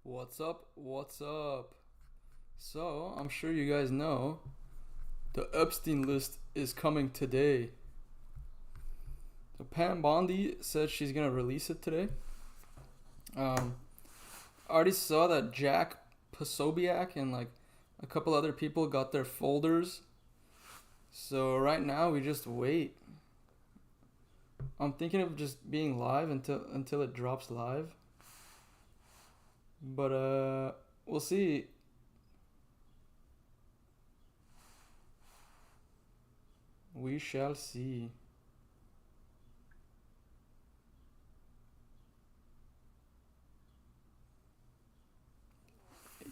What's up? What's up? So, I'm sure you guys know the Epstein list is coming today. So Pam Bondi said she's gonna release it today. I already saw that Jack Posobiec and like a couple other people got their folders. So right now we just wait. I'm thinking of just being live until it drops live. But we'll see. We shall see.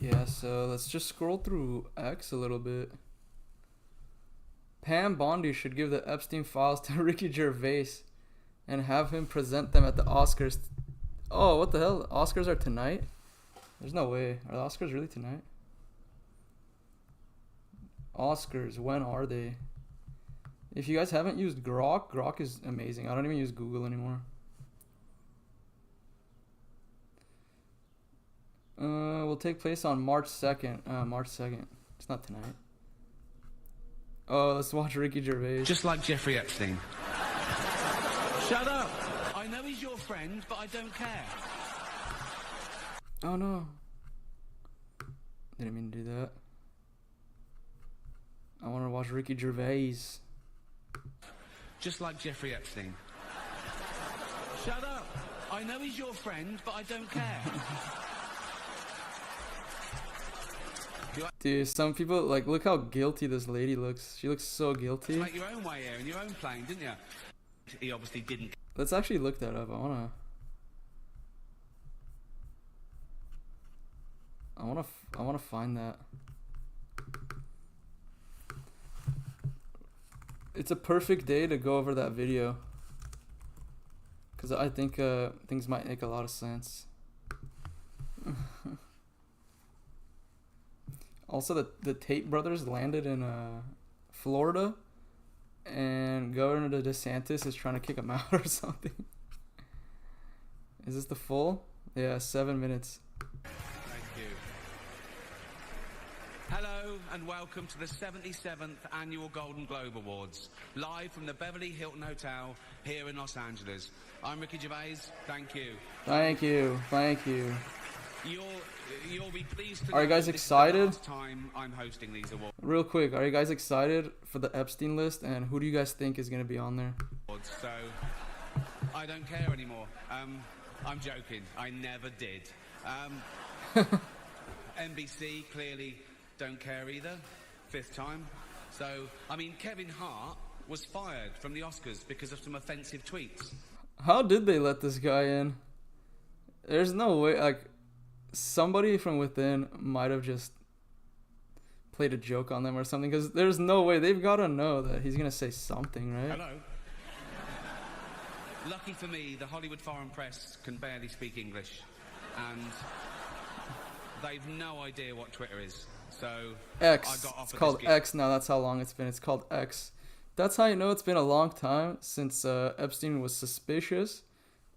Yeah, so let's just scroll through X a little bit. Pam Bondi should give the Epstein files to Ricky Gervais and have him present them at the Oscars. Oh, what the hell? The Oscars are tonight? There's no way. Are the Oscars really tonight? Oscars, when are they? If you guys haven't used Grok is amazing. I don't even use Google anymore. Will take place on March 2nd. March 2nd. It's not tonight. Oh, let's watch Ricky Gervais. Just like Jeffrey Epstein. Shut up! I know he's your friend, but I don't care. Oh no. Didn't mean to do that. I want to watch Ricky Gervais. Just like Jeffrey Epstein. Shut up! I know he's your friend, but I don't care. Dude, some people, like, look how guilty this lady looks. She looks so guilty. Make your own way here in your own plane, didn't you? He obviously didn't. Let's actually look that up. I wanna find that. It's a perfect day to go over that video, because I think things might make a lot of sense. Also, the Tate brothers landed in Florida, and Governor DeSantis is trying to kick them out or something. Is this the full? Yeah, 7 minutes. Thank you. Hello and welcome to the 77th Annual Golden Globe Awards, live from the Beverly Hilton Hotel here in Los Angeles. I'm Ricky Gervais. Thank you. Thank you. Thank you. You'll be pleased to Are you guys excited? This is the last time I'm hosting these awards. Real quick, are you guys excited for the Epstein list, and who do you guys think is going to be on there? So, I don't care anymore. I'm joking. I never did. NBC clearly don't care either. 5th time. So, I mean, Kevin Hart was fired from the Oscars because of some offensive tweets. How did they let this guy in? There's no way, like, somebody from within might have just played a joke on them or something, because there's no way. They've got to know that he's going to say something, right? Hello. Lucky for me, the Hollywood foreign press can barely speak English, and they've no idea what Twitter is. So X. It's called X now. That's how long it's been. It's called X. That's how you know it's been a long time since Epstein was suspicious.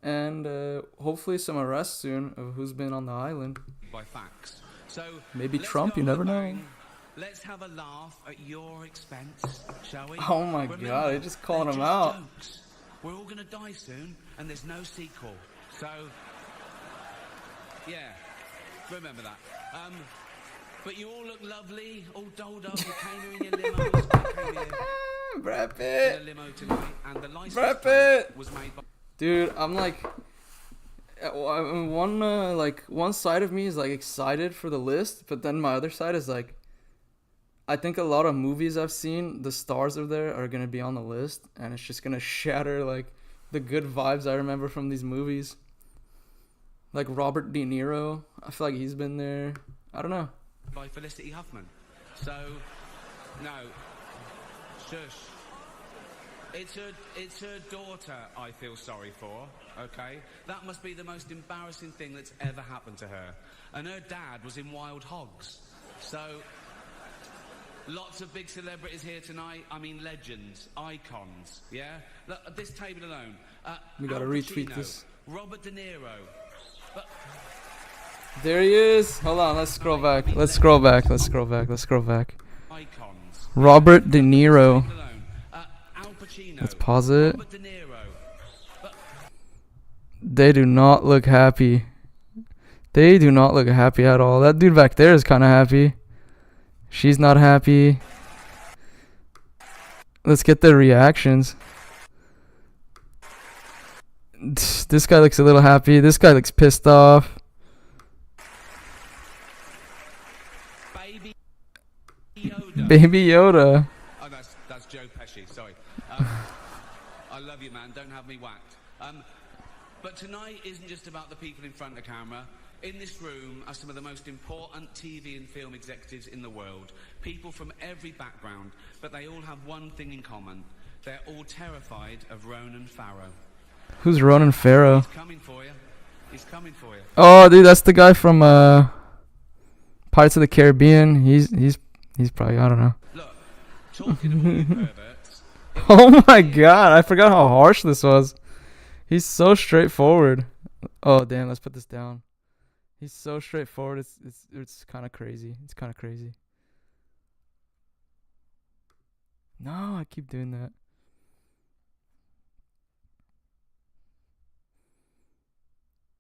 And hopefully some arrests soon of who's been on the island. By facts. So maybe Trump, you never know. Let's have a laugh at your expense, shall we? Oh my God, they're just calling him out. Jokes. We're all going to die soon, and there's no sequel. So, yeah, remember that. But you all look lovely, all dolled up. You came here in your limos. Brad Pitt. In a limo tonight, and the license Brad Pitt was made by... Dude, I'm like, one side of me is like excited for the list, but then my other side is like, I think a lot of movies I've seen, the stars of there are gonna be on the list, and it's just gonna shatter like the good vibes I remember from these movies. Like Robert De Niro, I feel like he's been there. I don't know. By Felicity Huffman. So, no, shush. It's her daughter I feel sorry for, okay? That must be the most embarrassing thing that's ever happened to her. And her dad was in Wild Hogs. So, lots of big celebrities here tonight. I mean, legends, icons, yeah? Look, at this table alone. We gotta Al retweet Pacino, this. Robert De Niro. But There he is. Hold on, let's scroll back. Let's scroll back. Let's scroll back. Let's scroll back. Icons. Robert De Niro. Al Pacino. Let's pause it. Robert De Niro. They do not look happy. They do not look happy at all. That dude back there is kind of happy. She's not happy. Let's get their reactions. This guy looks a little happy. This guy looks pissed off. Baby Yoda. Baby Yoda. Oh, that's Joe Pesci. Sorry. I love you, man. Don't have me whacked. But tonight isn't just about the people in front of the camera. In this room are some of the most important TV and film executives in the world. People from every background, but they all have one thing in common. They're all terrified of Ronan Farrow. Who's Ronan Farrow? He's coming for you. He's coming for you. Oh, dude, that's the guy from Pirates of the Caribbean. He's probably, I don't know. Look, talking of all you perverts. Oh my god, I forgot how harsh this was. He's so straightforward. Oh damn, let's put this down. He's so straightforward. It's kind of crazy. It's kind of crazy. No, I keep doing that.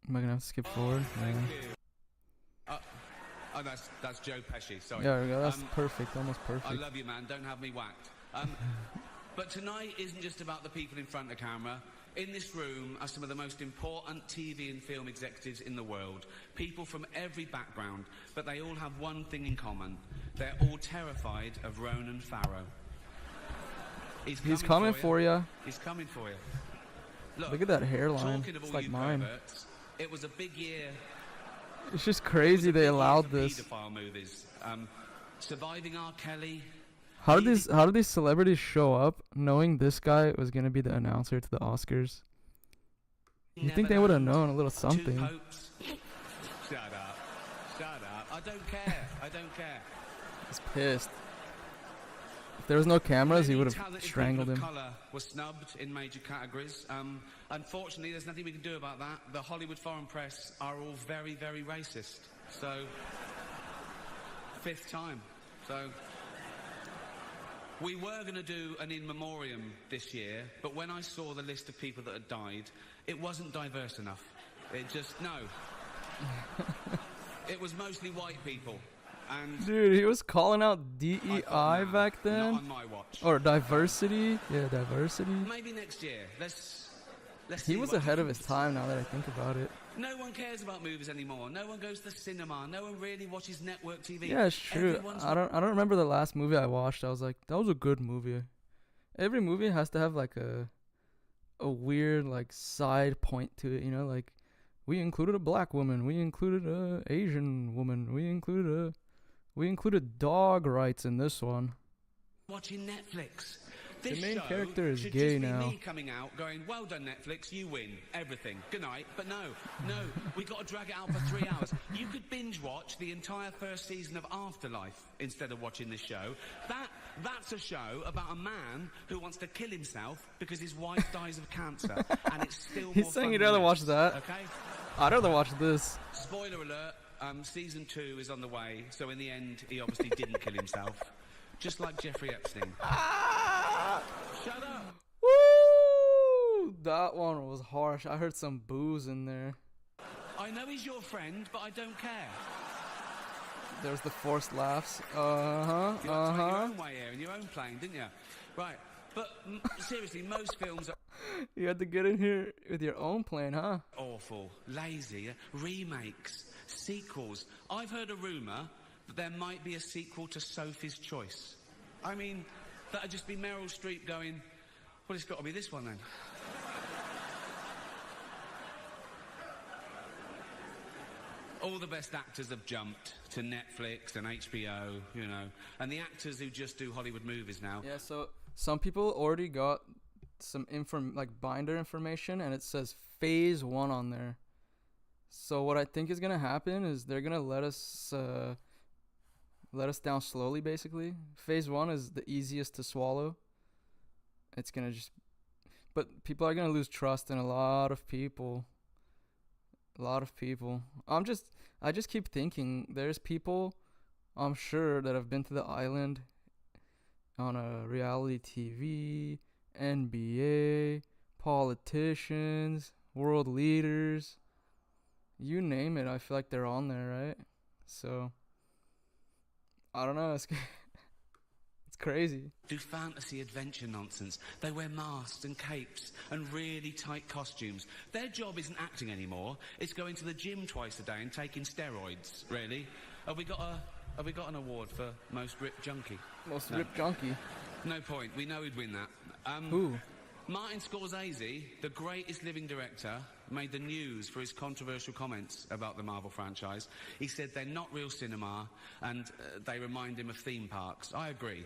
Am I gonna have to skip forward? Thank Yeah. you. Oh, that's Joe Pesci. Sorry. There we go. That's perfect. Almost perfect. I love you, man. Don't have me whacked. But tonight isn't just about the people in front of the camera. In this room are some of the most important TV and film executives in the world. People from every background, but they all have one thing in common. They're all terrified of Ronan Farrow. He's coming for you. He's coming for you. Look at that hairline. It's like mine. Perverts, it was a big year. It's just crazy they allowed this. Movies. Surviving R. Kelly. How did these celebrities show up knowing this guy was gonna be the announcer to the Oscars? You think they would have known a little something? Shut up. Shut up. I don't care. I don't care. He's pissed. If there was no cameras, he would have strangled him. Color was snubbed in major categories. Unfortunately, there's nothing we can do about that. The Hollywood foreign press are all very, very racist. So, fifth time. So, we were going to do an in memoriam this year, but when I saw the list of people that had died, it wasn't diverse enough. No. It was mostly white people. And dude, he was calling out DEI back then. Not on my watch. Or diversity. Yeah, diversity. Maybe next year. Let's he was ahead of his time now that I think about it. No one cares about movies anymore. No one goes to the cinema. No one really watches network TV. Yeah, it's true. I don't remember the last movie I watched. I was like, that was a good movie. Every movie has to have like a weird like side point to it, you know, like we included a black woman, we included a Asian woman, we included dog rights in this one. Watching Netflix. The main character is gay now. Me coming out going, well done Netflix, you win everything. Good night. But no, we got to drag it out for 3 hours. You could binge watch the entire first season of Afterlife instead of watching this show. That's a show about a man who wants to kill himself because his wife dies of cancer, and it's still. He's saying he'd rather watch that. Okay. I'd rather watch this. Spoiler alert. Season 2 is on the way, so in the end, he obviously didn't kill himself. Just like Jeffrey Epstein. Shut up! Woo! That one was harsh. I heard some boos in there. I know he's your friend, but I don't care. There's the forced laughs. You had to make your own way here in your own plane, didn't you? Right. But seriously, most films are... You had to get in here with your own plane, huh? Awful, lazy, remakes, sequels. I've heard a rumour that there might be a sequel to Sophie's Choice. I mean, that'd just be Meryl Streep going, well, it's got to be this one then. All the best actors have jumped to Netflix and HBO, you know, and the actors who just do Hollywood movies now. Yeah, so some people already got some binder information, and it says phase 1 on there. So what I think is gonna happen is they're gonna let us down slowly, basically. Phase 1 is the easiest to swallow. It's gonna but people are gonna lose trust in a lot of people. A lot of people. I just keep thinking there's people I'm sure that have been to the island on a reality TV, NBA, politicians, world leaders, you name it. I feel like they're on there, right? So I don't know. It's crazy. Do fantasy adventure nonsense. They wear masks and capes and really tight costumes. Their job isn't acting anymore. It's going to the gym twice a day and taking steroids. Really? Have we got an award for most ripped junkie? Most ripped junkie. No point. We know he'd win that. Who? Martin Scorsese, the greatest living director, made the news for his controversial comments about the Marvel franchise. He said they're not real cinema and they remind him of theme parks. I agree.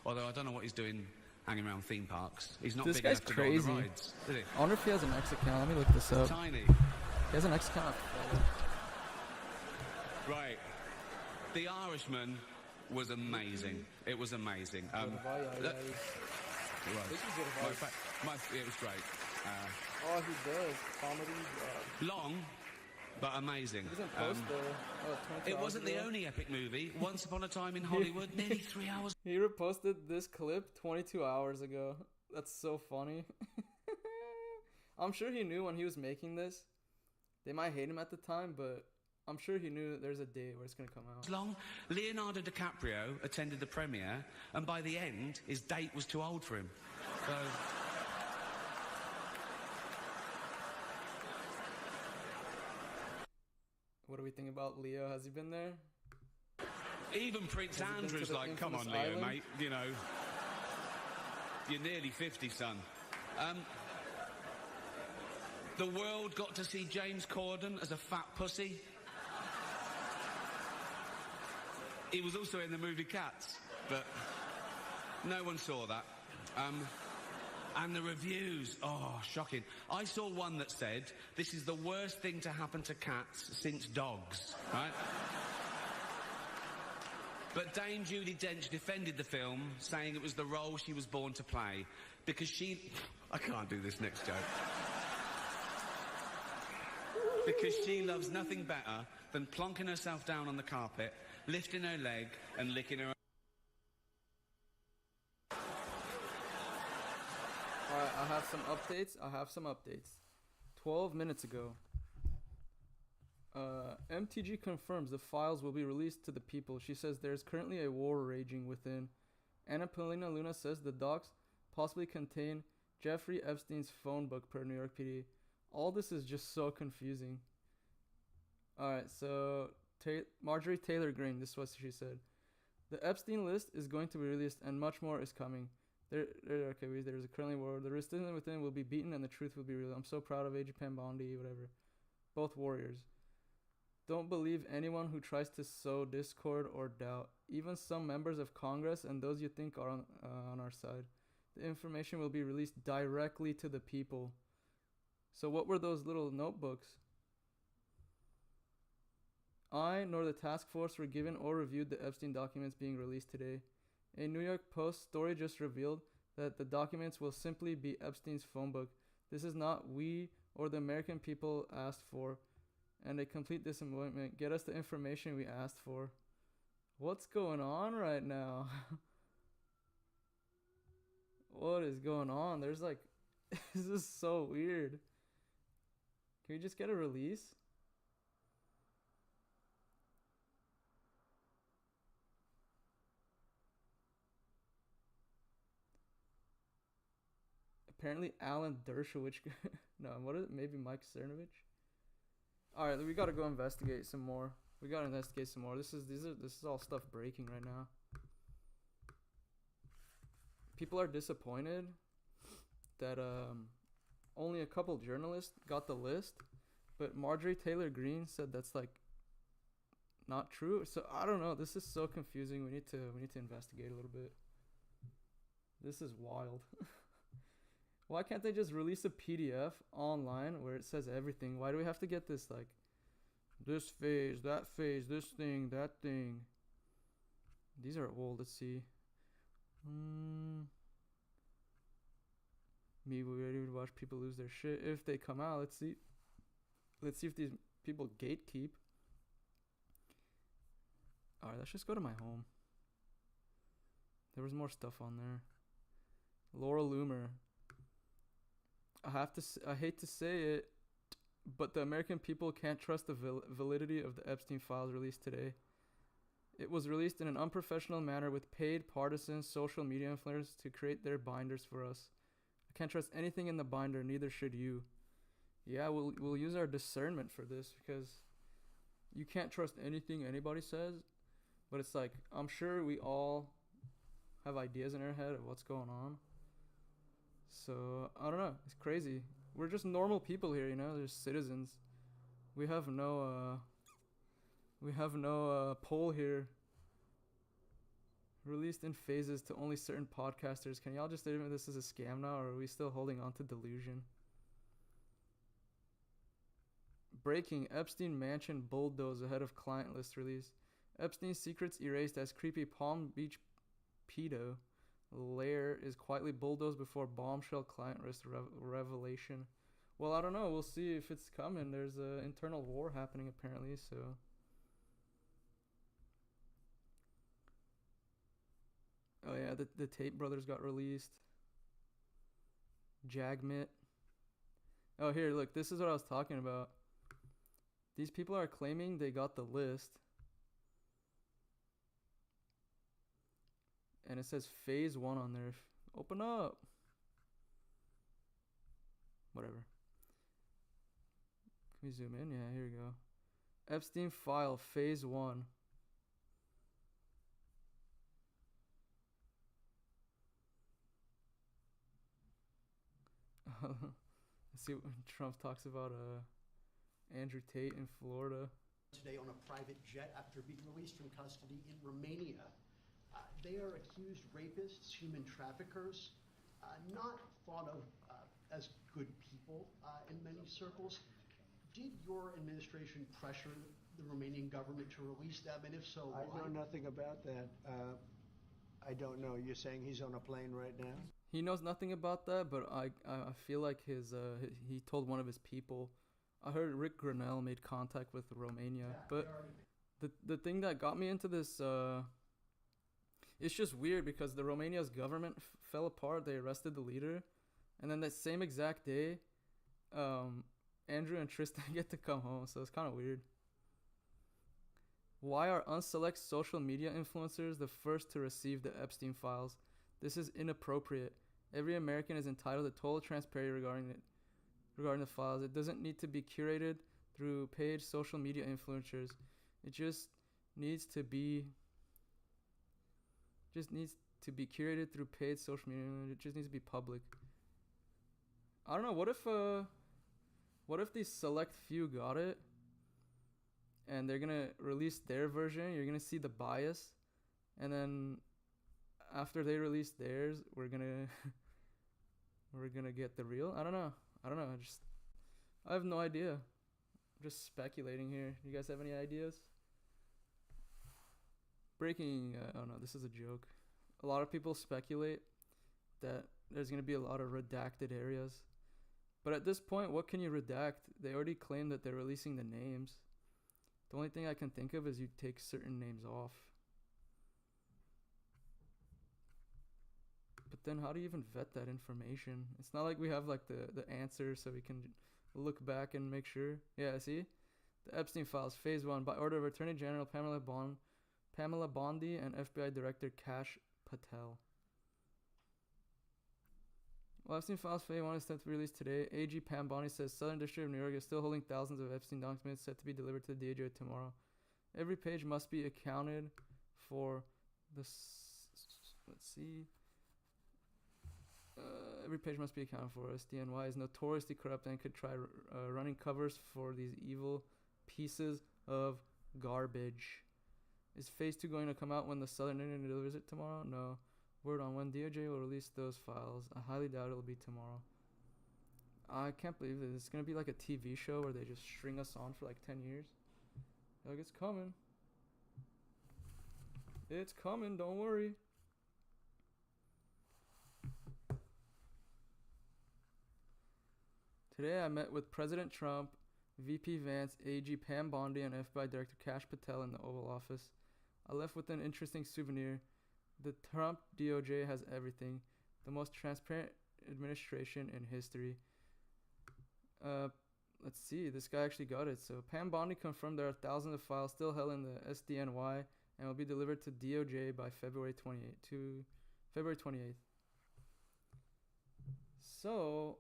Although I don't know what he's doing hanging around theme parks. He's not This big guy's enough to crazy. go on the rides, is he? I wonder if he has an X account. Let me look this up. Tiny. He has an X account. Right. The Irishman was amazing. It was amazing. It was. It was great. Oh, he does. Comedy. Long, but amazing. He doesn't post It wasn't the only epic movie. Once Upon a Time in Hollywood, nearly 3 hours. He reposted this clip 22 hours ago. That's so funny. I'm sure he knew when he was making this. They might hate him at the time, but I'm sure he knew that there's a day where it's going to come out. Long. Leonardo DiCaprio attended the premiere, and by the end, his date was too old for him. So... What do we think about Leo? Has he been there? Even Prince Andrew's like, come on, Leo, island? mate. You know, you're nearly 50, son. The world got to see James Corden as a fat pussy. He was also in the movie Cats, but no one saw that. And the reviews, oh, shocking. I saw one that said, this is the worst thing to happen to cats since dogs, right? But Dame Judi Dench defended the film, saying it was the role she was born to play, because she... I can't do this next joke. Because she loves nothing better than plonking herself down on the carpet, lifting her leg and licking her... Alright, I have some updates. 12 minutes ago. MTG confirms the files will be released to the people. She says there's currently a war raging within. Anna Paulina Luna says the docs possibly contain Jeffrey Epstein's phone book per New York PD. All this is just so confusing. Alright, so Marjorie Taylor Greene, this is what she said. The Epstein list is going to be released and much more is coming. There's a currently war. The resistance within will be beaten and the truth will be real. I'm so proud of Pam Bondi, whatever. Both warriors. Don't believe anyone who tries to sow discord or doubt. Even some members of Congress and those you think are on our side. The information will be released directly to the people. So what were those little notebooks? I nor the task force were given or reviewed the Epstein documents being released today. A New York Post story just revealed that the documents will simply be Epstein's phone book. This is not we or the American people asked for, and a complete disappointment. Get us the information we asked for. What's going on right now? What is going on? There's like, this is so weird. Can we just get a release? Apparently Alan Dershowitz. No, what is it? Maybe Mike Cernovich? Alright, we gotta go investigate some more. This is all stuff breaking right now. People are disappointed that only a couple journalists got the list, but Marjorie Taylor Greene said that's like not true. So I don't know. This is so confusing. We need to investigate a little bit. This is wild. Why can't they just release a PDF online where it says everything? Why do we have to get this, like, this phase, this thing, that thing? These are old. Let's see. Me, we're ready to watch people lose their shit if they come out. Let's see if these people gatekeep. Alright, let's just go to my home. There was more stuff on there. Laura Loomer. I hate to say it, but the American people can't trust the validity of the Epstein files released today. It was released in an unprofessional manner with paid partisan social media influencers to create their binders for us. I can't trust anything in the binder, neither should you. Yeah, we'll use our discernment for this, because you can't trust anything anybody says, but it's like, I'm sure we all have ideas in our head of what's going on. So, I don't know. It's crazy. We're just normal people here, you know? There's citizens. We have no poll here. Released in phases to only certain podcasters. Can y'all just admit this is a scam now, or are we still holding on to delusion? Breaking. Epstein mansion bulldozed ahead of client list release. Epstein's secrets erased as creepy Palm Beach pedo lair is quietly bulldozed before bombshell client list revelation. Well, I don't know. We'll see if it's coming. There's an internal war happening apparently, so... Oh yeah, the Tate brothers got released. Jagmit. Oh, here, look. This is what I was talking about. These people are claiming they got the list. And it says phase 1 on there. Open up. Whatever. Can we zoom in? Yeah, here we go. Epstein file phase 1. Let's see what Trump talks about Andrew Tate in Florida. Today on a private jet after being released from custody in Romania. They are accused rapists, human traffickers, not thought of as good people in many circles. Did your administration pressure the Romanian government to release them, and if so, why? I know nothing about that. I don't know. You're saying he's on a plane right now? He knows nothing about that, but I feel like he told one of his people. I heard Rick Grenell made contact with Romania, but the thing that got me into this, it's just weird because the Romania's government fell apart. They arrested the leader, and then that same exact day, Andrew and Tristan get to come home, so it's kind of weird. Why are unselect social media influencers the first to receive the Epstein files? This is inappropriate. Every American is entitled to total transparency regarding the files. It doesn't need to be curated through paid social media influencers. It just needs to be curated through paid social media. It just needs to be public. I don't know. What if these select few got it, and they're gonna release their version? You're gonna see the bias, and then after they release theirs, we're gonna get the real. I don't know. I have no idea. I'm just speculating here. You guys have any ideas? Breaking. Oh no, this is a joke. A lot of people speculate that there's gonna be a lot of redacted areas, but at this point, what can you redact? They already claimed that they're releasing the names. The only thing I can think of is you take certain names off. But then how do you even vet that information? It's not like we have like the answer so we can look back and make sure. Yeah, see? The Epstein files, phase 1, by order of Attorney General Pamela Bondi and FBI Director Kash Patel. Well, Epstein files phase 1 is set to be released today. AG Pam Bondi says Southern District of New York is still holding thousands of Epstein documents set to be delivered to the DOJ tomorrow. Every page must be accounted for. Every page must be accounted for. SDNY is notoriously corrupt and could try running covers for these evil pieces of garbage. Is phase 2 going to come out when the Southern Union delivers it tomorrow? No. Word on when DOJ will release those files. I highly doubt it'll be tomorrow. I can't believe this. It's going to be like a TV show where they just string us on for like 10 years. Like, it's coming. It's coming, don't worry. Today I met with President Trump, VP Vance, AG Pam Bondi, and FBI Director Kash Patel in the Oval Office. I left with an interesting souvenir. The Trump DOJ has everything. The most transparent administration in history. Let's see. This guy actually got it. So Pam Bondi confirmed there are thousands of files still held in the SDNY and will be delivered to DOJ by February 28th. So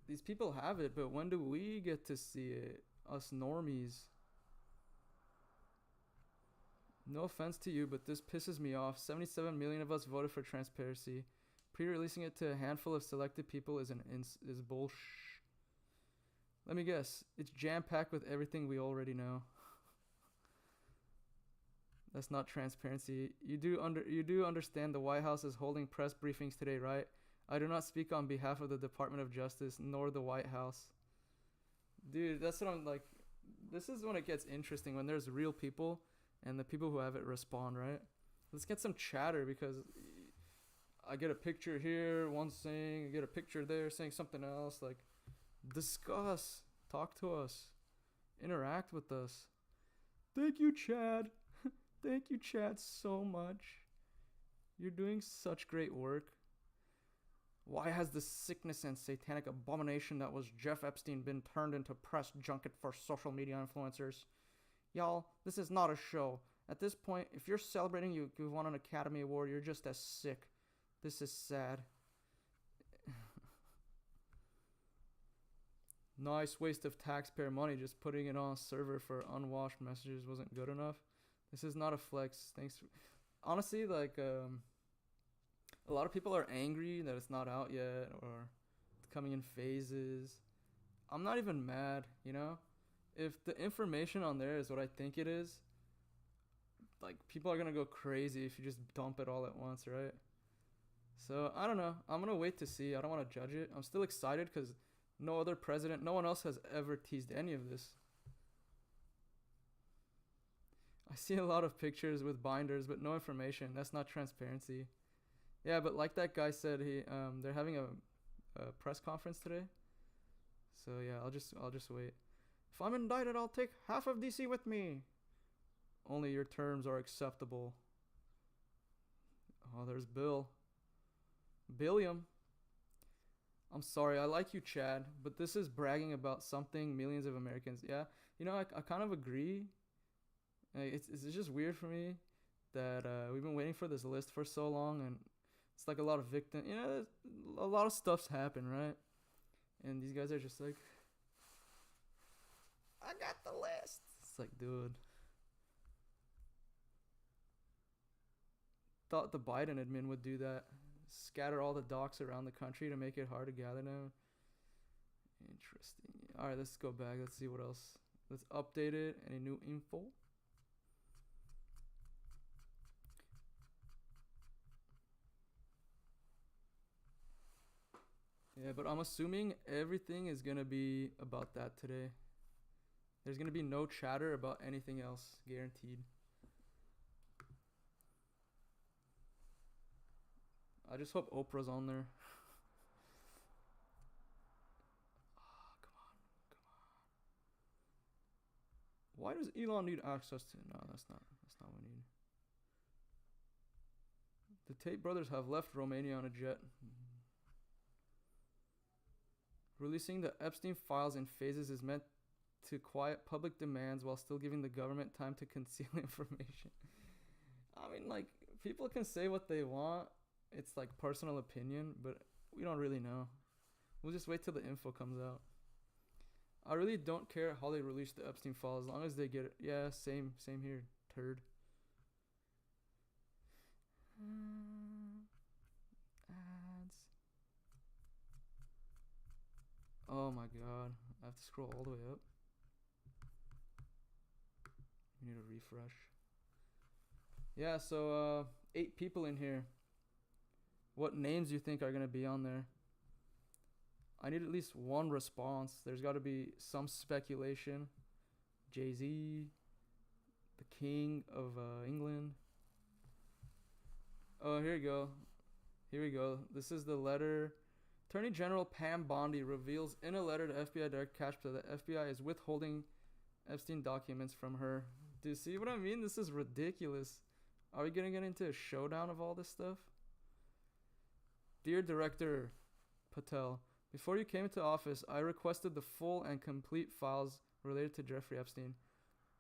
these people have it, but when do we get to see it? Us normies. No offense to you, but this pisses me off. 77 million of us voted for transparency. Pre-releasing it to a handful of selected people is bullshit. Let me guess. It's jam-packed with everything we already know. That's not transparency. You do understand the White House is holding press briefings today, right? I do not speak on behalf of the Department of Justice nor the White House. Dude, that's what I'm like. This is when it gets interesting, when there's real people and the people who have it respond, right? Let's get some chatter, because I get a picture here, one saying, I get a picture there saying something else. Like, discuss, talk to us, interact with us. Thank you, Chad. Thank you, Chad, so much. You're doing such great work. Why has the sickness and satanic abomination that was Jeff Epstein been turned into press junket for social media influencers? Y'all, this is not a show. At this point, if you're celebrating you won an Academy Award, you're just as sick. This is sad. Nice waste of taxpayer money. Just putting it on a server for unwashed messages wasn't good enough. This is not a flex. Thanks. Honestly, like, a lot of people are angry that it's not out yet, or it's coming in phases. I'm not even mad, you know? If the information on there is what I think it is, like, people are gonna go crazy if you just dump it all at once, right? So, I don't know. I'm gonna wait to see. I don't want to judge it. I'm still excited because no other president, no one else has ever teased any of this. I see a lot of pictures with binders, but no information. That's not transparency. Yeah, but like that guy said, they're having a press conference today. So yeah, I'll just wait. If I'm indicted, I'll take half of DC with me. Only your terms are acceptable. Oh, there's Bill. Billiam. I'm sorry, I like you, Chad, but this is bragging about something millions of Americans. Yeah, you know, I kind of agree. It's just weird for me that we've been waiting for this list for so long, and it's like a lot of victim. You know, a lot of stuff's happened, right? And these guys are just like, I got the list. It's like, dude. Thought the Biden admin would do that. Scatter all the docs around the country to make it hard to gather now. Interesting. All right, let's go back. Let's see what else. Let's update it. Any new info? Yeah, but I'm assuming everything is going to be about that today. There's going to be no chatter about anything else, guaranteed. I just hope Oprah's on there. Oh, come on. Why does Elon need access to? No, that's not what we need. The Tate brothers have left Romania on a jet. Releasing the Epstein files in phases is meant to quiet public demands while still giving the government time to conceal information. I mean, like, people can say what they want. It's like personal opinion, but we don't really know. We'll just wait till the info comes out. I really don't care how they release the Epstein file as long as they get it. Yeah, same here, turd. Ads. Oh my god, I have to scroll all the way up. We need a refresh. Yeah, so 8 people in here. What names do you think are going to be on there? I need at least one response. There's got to be some speculation. Jay-Z, the King of England. Oh, here we go. This is the letter Attorney General Pam Bondi reveals in a letter to FBI Director Kash Patel that FBI is withholding Epstein documents from her. Do you see what I mean? This is ridiculous. Are we going to get into a showdown of all this stuff? Dear Director Patel, before you came into office, I requested the full and complete files related to Jeffrey Epstein.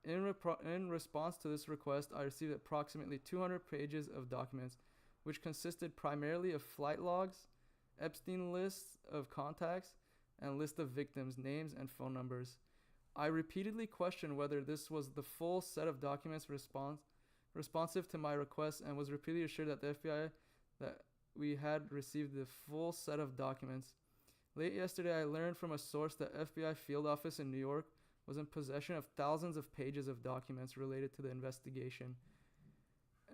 In response to this request, I received approximately 200 pages of documents, which consisted primarily of flight logs, Epstein lists of contacts, and list of victims' names and phone numbers. I repeatedly questioned whether this was the full set of documents responsive to my request, and was repeatedly assured that the FBI that we had received the full set of documents. Late yesterday, I learned from a source that FBI field office in New York was in possession of thousands of pages of documents related to the investigation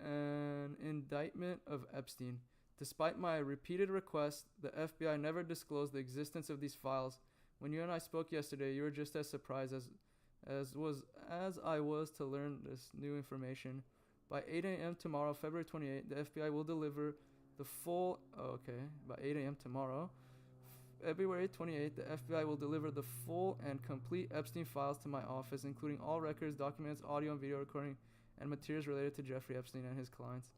and indictment of Epstein. Despite my repeated requests, the FBI never disclosed the existence of these files. When you and I spoke yesterday, you were just as surprised as I was to learn this new information. By 8 a.m. tomorrow, February 28th, the FBI will deliver the full... by 8 a.m. tomorrow, February 28th, the FBI will deliver the full and complete Epstein files to my office, including all records, documents, audio and video recording, and materials related to Jeffrey Epstein and his clients.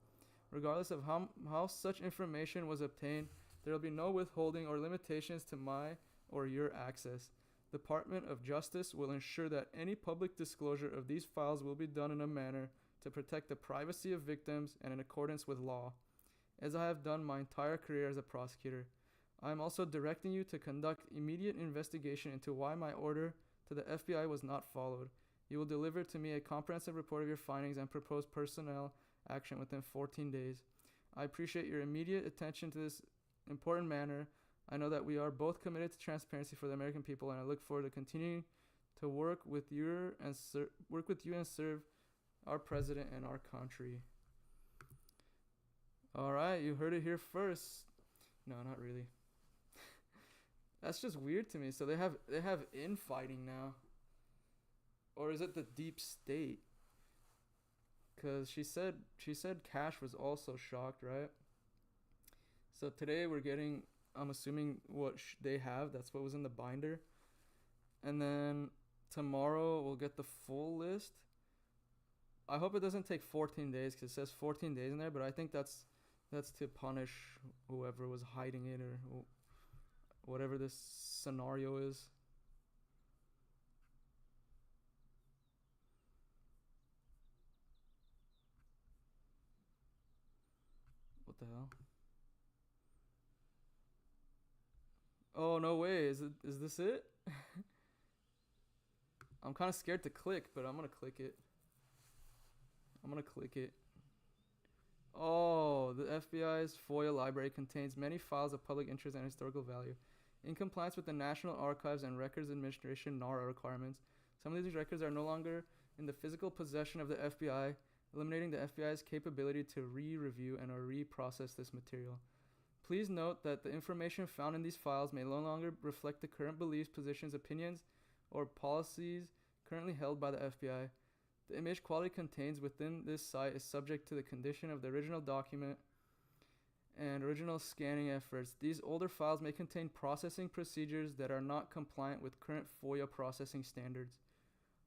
Regardless of how such information was obtained, there will be no withholding or limitations to my or your access. The Department of Justice will ensure that any public disclosure of these files will be done in a manner to protect the privacy of victims and in accordance with law, as I have done my entire career as a prosecutor. I am also directing you to conduct immediate investigation into why my order to the FBI was not followed. You will deliver to me a comprehensive report of your findings and proposed personnel action within 14 days. I appreciate your immediate attention to this important matter. I know that we are both committed to transparency for the American people, and I look forward to continuing to work with you and serve our president and our country. All right, you heard it here first. No, not really. That's just weird to me. So they have infighting now, or is it the deep state? Because she said Kash was also shocked, right? So today we're getting, I'm assuming what they have. That's what was in the binder, and then tomorrow we'll get the full list. I hope it doesn't take 14 days because it says 14 days in there, but I think that's to punish whoever was hiding it or whatever this scenario is. What the hell? Oh, no way. Is this it? I'm kind of scared to click, but I'm going to click it. Oh, the FBI's FOIA library contains many files of public interest and historical value. In compliance with the National Archives and Records Administration NARA requirements, some of these records are no longer in the physical possession of the FBI, eliminating the FBI's capability to re-review and or reprocess this material. Please note that the information found in these files may no longer reflect the current beliefs, positions, opinions, or policies currently held by the FBI. The image quality contained within this site is subject to the condition of the original document and original scanning efforts. These older files may contain processing procedures that are not compliant with current FOIA processing standards.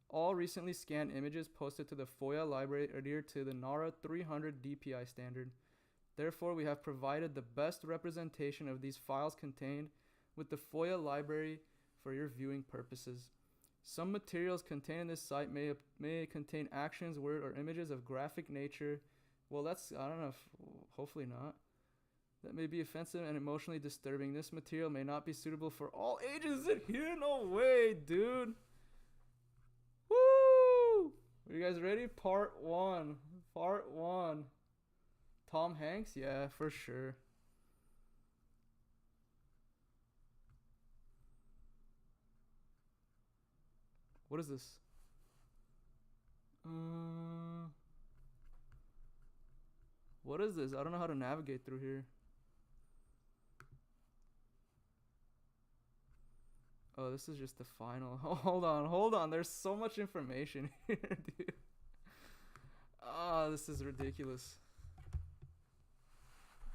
All recently scanned images posted to the FOIA library adhere to the NARA 300 DPI standard. Therefore, we have provided the best representation of these files contained with the FOIA library for your viewing purposes. Some materials contained in this site may contain actions, words, or images of graphic nature. Well, I don't know, hopefully not. That may be offensive and emotionally disturbing. This material may not be suitable for all ages. Is it here? No way, dude. Woo! Are you guys ready? Part 1. Tom Hanks? Yeah, for sure. What is this? What is this? I don't know how to navigate through here. Oh, this is just the final. Hold on. There's so much information here, dude. This is ridiculous.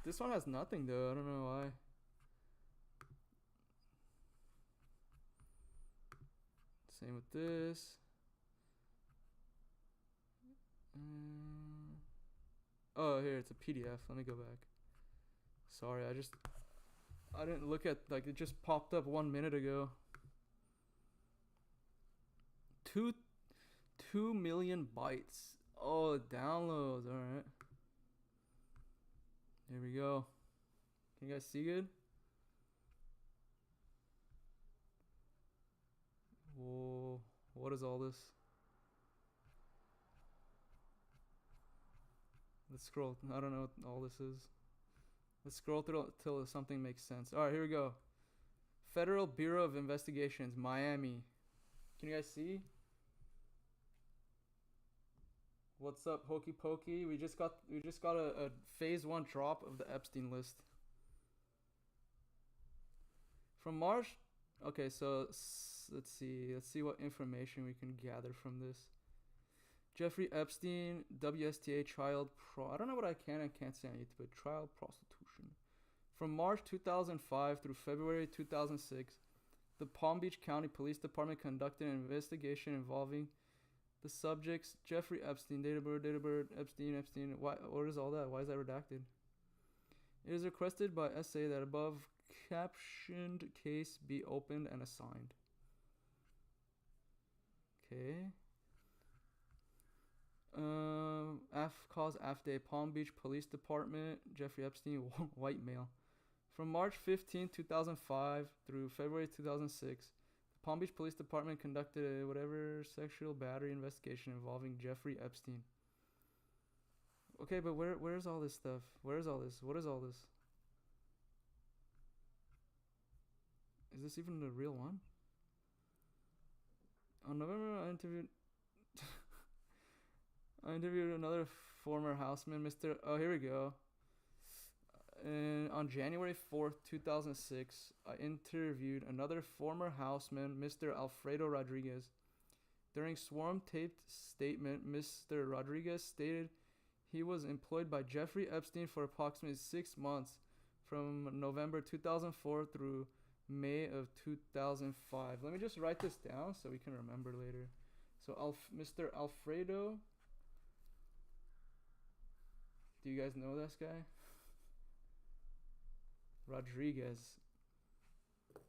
This one has nothing, though. I don't know why. Same with this. Oh, here, it's a PDF. Let me go back. Sorry, I didn't look at, like, it just popped up 1 minute ago. 2 million bytes. Oh, downloads. Alright. Here we go. Can you guys see good? Whoa. What is all this? Let's scroll. I don't know what all this is. Let's scroll through till something makes sense. Alright, here we go. Federal Bureau of Investigations, Miami. Can you guys see? What's up, Hokey Pokey? We just got a phase 1 drop of the Epstein list. From March. Okay, so let's see what information we can gather from this. Jeffrey Epstein, WSTA I don't know what I can and can't say on YouTube, but child prostitution. From March 2005 through February 2006, the Palm Beach County Police Department conducted an investigation involving the subjects Jeffrey Epstein, date of birth, Epstein. What is all that? Why is that redacted? It is requested by SA that above captioned case be opened and assigned. Okay. Cause AFDA, Palm Beach Police Department, Jeffrey Epstein, white male. From March 15, 2005 through February 2006, the Palm Beach Police Department conducted a whatever sexual battery investigation involving Jeffrey Epstein. Okay, but where's all this stuff? Where's all this? What is all this? Is this even the real one? On November, I interviewed another former houseman, Mr. Oh, here we go. And on January 4th, 2006, I interviewed another former houseman, Mr. Alfredo Rodriguez. During sworn taped statement, Mr. Rodriguez stated he was employed by Jeffrey Epstein for approximately 6 months from November 2004 through May of 2005. Let me just write this down so we can remember later. So Mr. Alfredo, do you guys know this guy? Rodriguez. The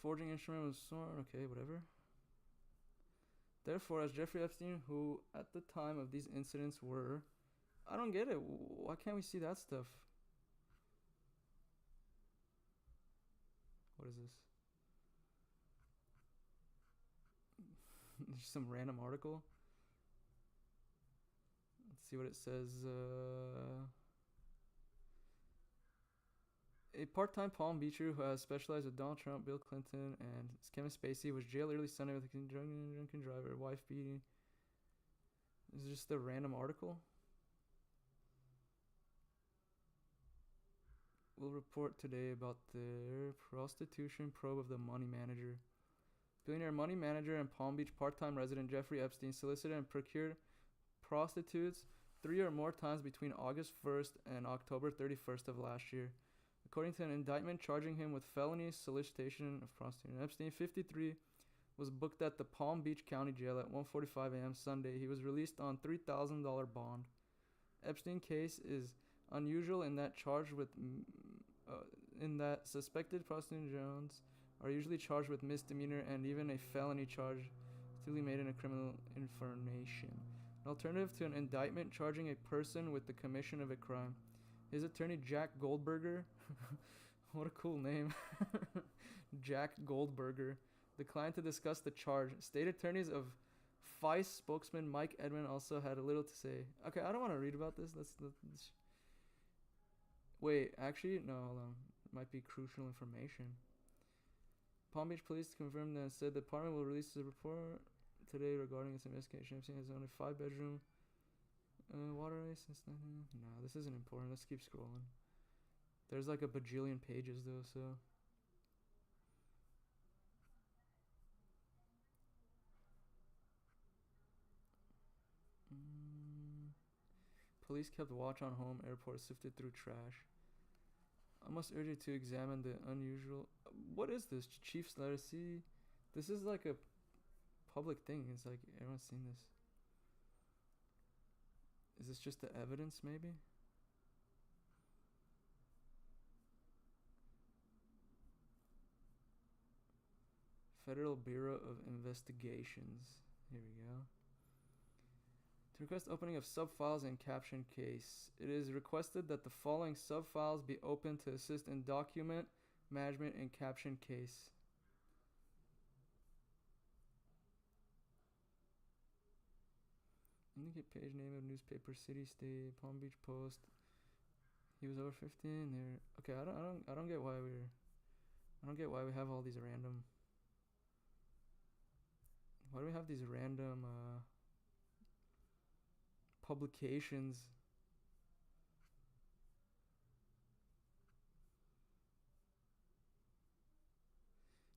forging instrument was sworn. Okay, whatever. Therefore, as Jeffrey Epstein, who at the time of these incidents were... I don't get it. Why can't we see that stuff? What is this? Just some random article. Let's see what it says. A part-time Palm Beacher who has specialized with Donald Trump, Bill Clinton, and Kevin Spacey was jailed early Sunday with a drunken driver, wife beating. This is just a random article. We'll report today about their prostitution probe of the money manager. Billionaire money manager and Palm Beach part-time resident Jeffrey Epstein solicited and procured prostitutes 3 or more times between August 1st and October 31st of last year. According to an indictment charging him with felony solicitation of prostitution, Epstein, 53, was booked at the Palm Beach County Jail at 1:45 a.m. Sunday. He was released on $3,000 bond. Epstein case is unusual in that suspected prostitutes are usually charged with misdemeanor and even a felony charge duly made in a criminal information. An alternative to an indictment charging a person with the commission of a crime. His attorney, Jack Goldberger, what a cool name, Jack Goldberger, declined to discuss the charge. State attorneys of FICE spokesman Mike Edmond also had a little to say. Okay, I don't want to read about this. Let's wait, actually, no, hold on. It might be crucial information. Palm Beach Police confirmed and said the department will release a report today regarding its investigation. Epstein has only 5-bedroom water ice since then. No, this isn't important. Let's keep scrolling. There's like a bajillion pages though, so. Police kept watch on home airport, sifted through trash. I must urge you to examine the unusual... what is this? Chief's letter C. This is like a public thing. It's like everyone's seen this. Is this just the evidence, maybe? Federal Bureau of Investigations. Here we go. To request opening of subfiles in caption case, it is requested that the following subfiles be opened to assist in document management in caption case. Indicate page name of newspaper, city, state, Palm Beach Post. He was over 15. There. Okay, I don't get why we have all these random. Why do we have these random publications?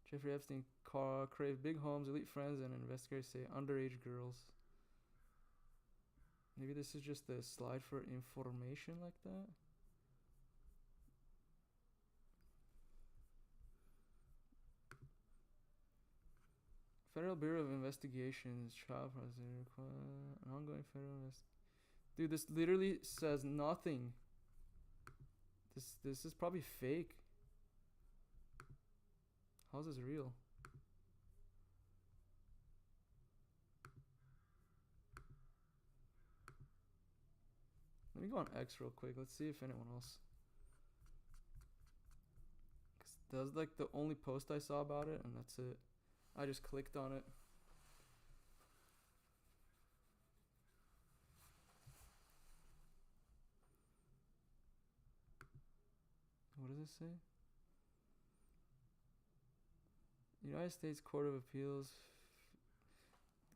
Jeffrey Epstein craved big homes, elite friends, and investigators say underage girls. Maybe this is just a slide for information like that. Federal Bureau of Investigations, child president, an ongoing federal Dude, this literally says nothing. This is probably fake. How's this real? Let me go on X real quick. Let's see if anyone else. 'Cause that was like the only post I saw about it, and that's it. I just clicked on it. What does it say? United States Court of Appeals.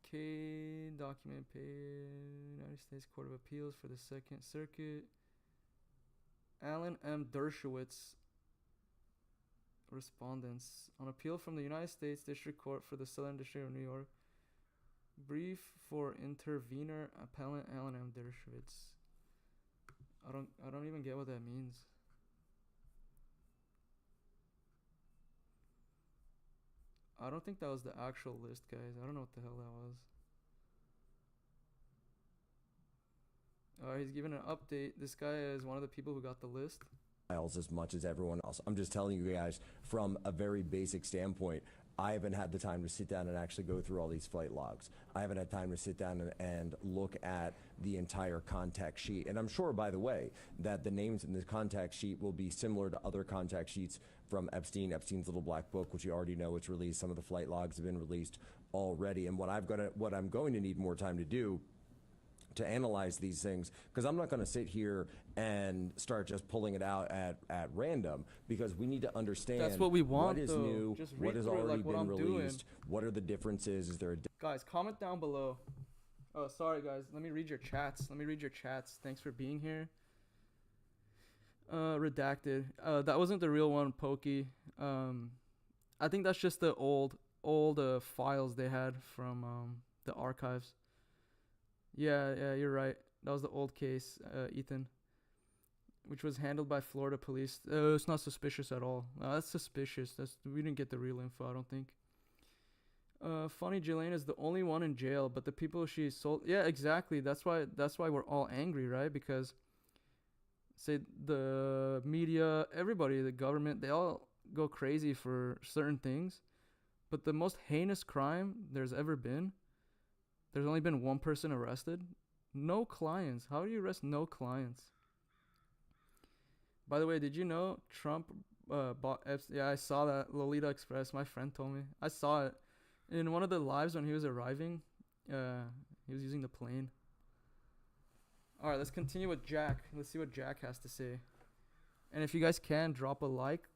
K document page. United States Court of Appeals for the Second Circuit. Alan M. Dershowitz. Respondents on appeal from the United States District Court for the Southern District of New York. Brief for intervener appellant Alan M. Dershowitz. I don't even get what that means. I don't think that was the actual list, guys. I don't know what the hell that was. Alright, he's giving an update. This guy is one of the people who got the list. As much as everyone else. I'm just telling you guys from a very basic standpoint, I haven't had the time to sit down and actually go through all these flight logs. I haven't had time to sit down and look at the entire contact sheet. And I'm sure, by the way, that the names in this contact sheet will be similar to other contact sheets from Epstein's Little Black Book, which you already know it's released. Some of the flight logs have been released already. And what I'm going to need more time to do to analyze these things, because I'm not going to sit here and start just pulling it out at random, because we need to understand that's what we want, what is though. new, Just what read has through it already like what been I'm released, doing. what are the differences, is there a Guys, comment down below. Oh, sorry guys, let me read your chats. Thanks for being here. Redacted. That wasn't the real one, Pokey. I think that's just the old files they had from the archives. Yeah, you're right. That was the old case, Ethan, which was handled by Florida police. It's not suspicious at all. That's suspicious. We didn't get the real info, I don't think. Funny Jelaine is the only one in jail, but the people she sold. Yeah, exactly. That's why we're all angry, right? Because say the media, everybody, the government, they all go crazy for certain things, but the most heinous crime there's ever been, there's only been one person arrested. No clients. How do you arrest no clients? By the way, did you know Trump bought Epstein? Yeah, I saw that. Lolita Express. My friend told me. I saw it in one of the lives when he was arriving. He was using the plane. All right, let's continue with Jack. Let's see what Jack has to say. And if you guys can, drop a like.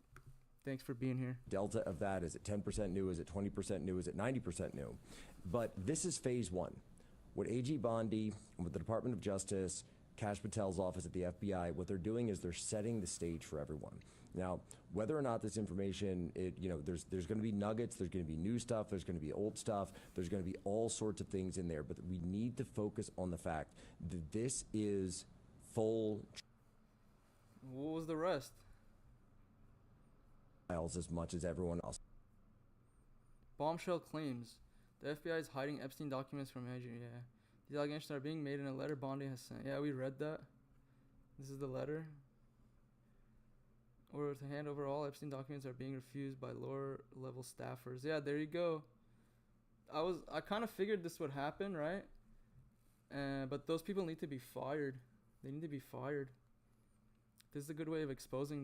Thanks for being here. delta of that? Is it 10% new? Is it 20% new? Is it 90% new? But this is phase one. What AG Bondi, with the Department of Justice, Kash Patel's office at the FBI, what they're doing is they're setting the stage for everyone. Now, whether or not this information, there's going to be nuggets, there's going to be new stuff, there's going to be old stuff, there's going to be all sorts of things in there, but we need to focus on the fact that this is full. What was the rest? files as much as everyone else. Bombshell claims the FBI is hiding Epstein documents from Nigeria. Yeah. These allegations are being made in a letter Bondi has sent. Yeah, we read that. This is the letter. Or to hand over all Epstein documents are being refused by lower level staffers. Yeah, there you go. I kind of figured this would happen, right? But those people need to be fired. They need to be fired. This is a good way of exposing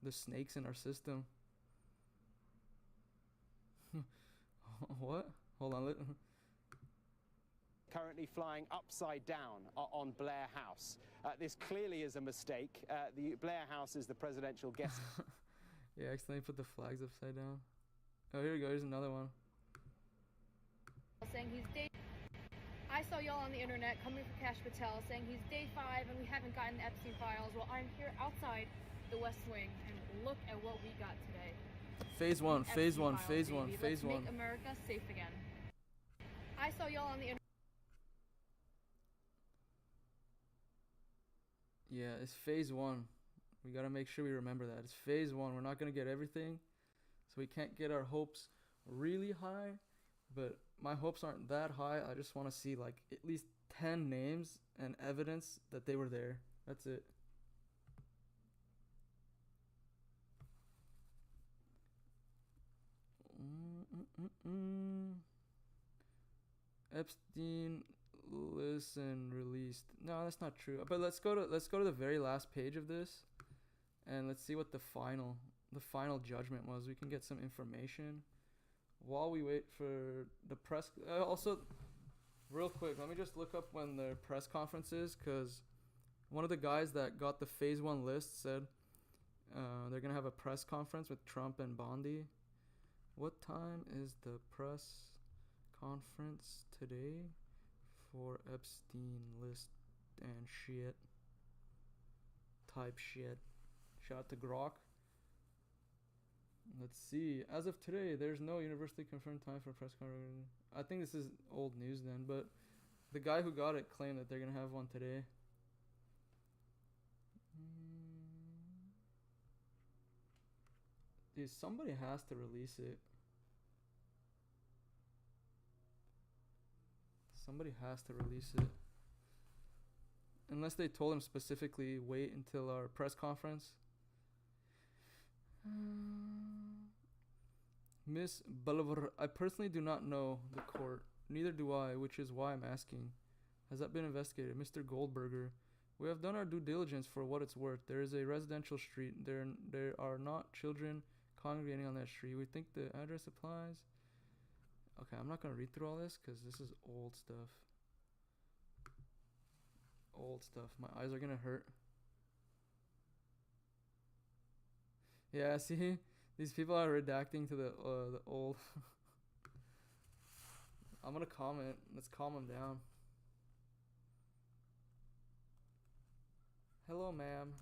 the snakes in our system. What? Hold on. Currently flying upside down on Blair House. This clearly is a mistake. The Blair House is the presidential guest. Yeah, accidentally put the flags upside down. Oh, here we go. Here's another one. Saying he's day. I saw y'all on the internet coming from Kash Patel saying he's day 5 and we haven't gotten the Epstein files. Well, I'm here outside the West Wing and look at what we got today. Phase 1, Epstein phase 1, files, phase baby. 1, phase 1. Let's make America safe again. I saw y'all on the internet. Yeah, it's phase 1. We gotta make sure we remember that. It's phase 1. We're not gonna get everything, so we can't get our hopes really high. But my hopes aren't that high. I just want to see like at least 10 names and evidence that they were there. That's it. Epstein list and released. No, that's not true. But let's go to the very last page of this, and let's see what the final judgment was. We can get some information while we wait for the press. Also, real quick, let me just look up when the press conference is, because one of the guys that got the phase 1 list said they're gonna have a press conference with Trump and Bondi. What time is the press conference today for Epstein list and shit? Type shit. Shout out to Grok. Let's see. As of today, there's no universally confirmed time for press conference. I think this is old news then, but the guy who got it claimed that they're gonna have one today. Dude, somebody has to release it. Somebody has to release it. Unless they told him specifically, wait until our press conference. Miss Bolivar, I personally do not know the court. Neither do I, which is why I'm asking. Has that been investigated? Mr. Goldberger, we have done our due diligence for what it's worth. There is a residential street. There are not children congregating on that street. We think the address applies. Okay, I'm not going to read through all this because this is old stuff. Old stuff. My eyes are going to hurt. Yeah, see? These people are redacting to the old. I'm going to comment. Let's calm them down. Hello, ma'am.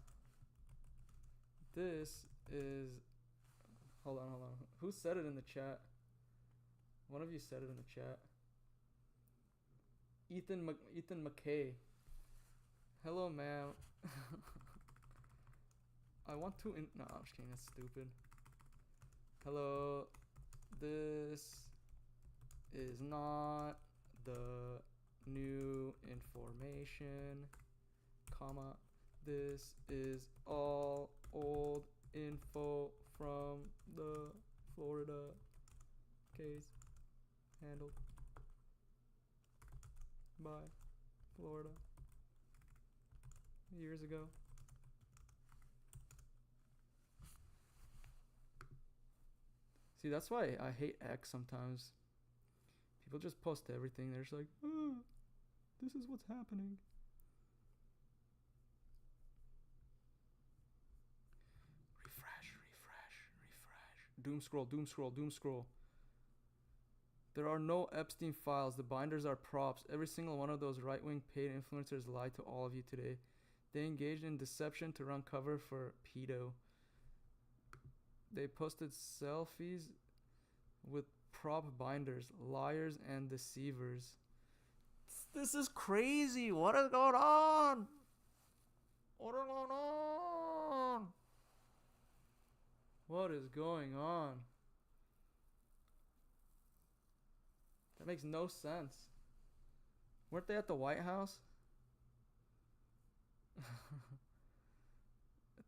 This is... Hold on. Who said it in the chat? One of you said it in the chat. Ethan McKay. Hello, ma'am. I want to... No, I'm just kidding. That's stupid. Hello. This is not the new information, comma. This is all old info from the Florida case handled by Florida years ago. See, that's why I hate X sometimes. People just post everything. They're just like, oh, this is what's happening. Refresh. Doom scroll. There are no Epstein files. The binders are props. Every single one of those right-wing paid influencers lied to all of you today. They engaged in deception to run cover for pedo. They posted selfies with prop binders. Liars and deceivers. This is crazy. What is going on? What is going on? What is going on? That makes no sense. Weren't they at the White House?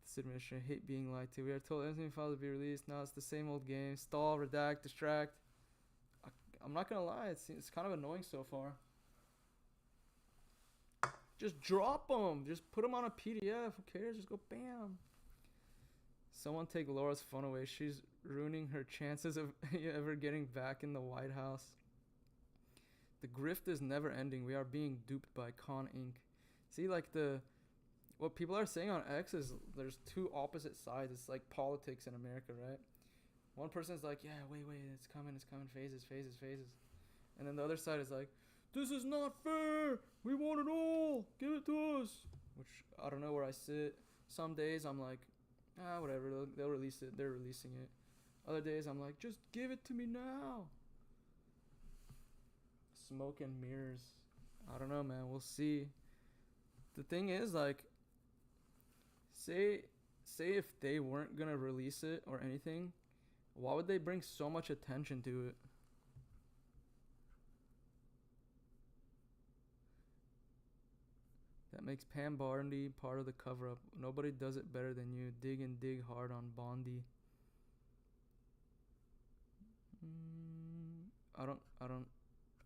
This administration hate being lied to. We are told everything files will be released. Now it's the same old game. Stall, redact, distract. I'm not gonna lie, it's kind of annoying so far. Just drop them. Just put them on a PDF. Who cares? Just go bam. Someone take Laura's phone away. She's ruining her chances of ever getting back in the White House. The grift is never ending. We are being duped by Con Inc. See, like what people are saying on X is there's two opposite sides. It's like politics in America, right? One person's like, yeah, wait, it's coming, phases. And then the other side is like, this is not fair. We want it all. Give it to us. Which, I don't know where I sit. Some days I'm like, whatever. They'll release it. They're releasing it. Other days I'm like, just give it to me now. Smoke and mirrors. I don't know, man. We'll see. The thing is, like, say if they weren't gonna release it or anything, why would they bring so much attention to it? That makes Pam Bondi part of the cover-up. Nobody does it better than you. Dig and dig hard on Bondi. I don't